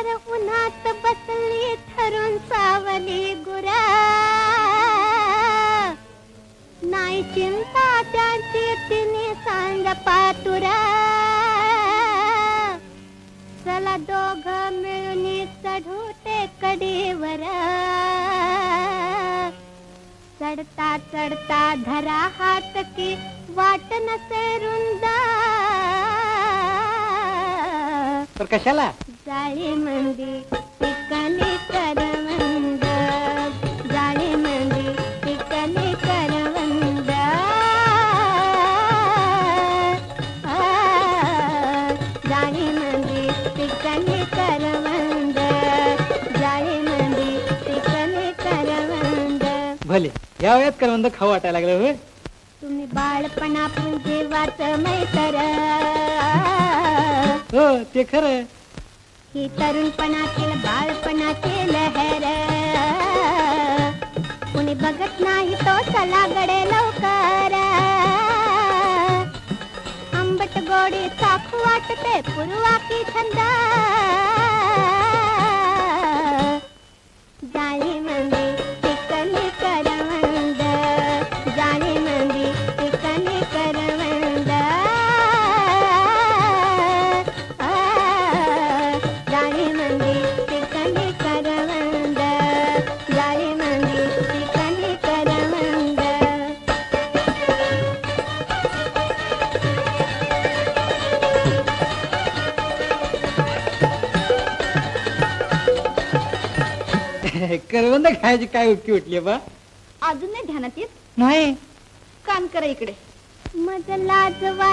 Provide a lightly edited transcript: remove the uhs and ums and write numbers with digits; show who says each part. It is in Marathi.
Speaker 1: भर उन्हात बसली ठरून सावली गुरा नाही चिंता त्यांची तिने सांग पातुरा चला दोघ मिळून चढू ते कडीवर चढता चढता धरा हात की वाट नसे रुंदा
Speaker 2: तर कशाला
Speaker 1: जाळी मंदी पिकली करवंद जाळी मंदी पिकली करवंद जाळी मंदी पिकली करवंद जाळी मंदी पिकली करवंद
Speaker 2: भले या वयात करवंद खाऊ वाटायला लागलं होय
Speaker 1: तुम्ही बाळपणापून जीवाच मैतर
Speaker 2: हो ते खरं
Speaker 1: ही तरुणपणातील बाळपणाची लहर कुणी बघत नाही तो चला गडे लवकर आंबट गोडी चाखू वाटते पूर्वा की छंद जाळी मंदी पिकली करवंद जाळी मंदी पिकली करवंद जाळी मंदी पिकली करवंद जाळी मंदी पिकली करवंद
Speaker 2: करवंद खायची काय उठकी उठली बा
Speaker 1: अजून नाही ध्यानात येत
Speaker 2: नाही
Speaker 1: कान करा इकडे मज लाजवा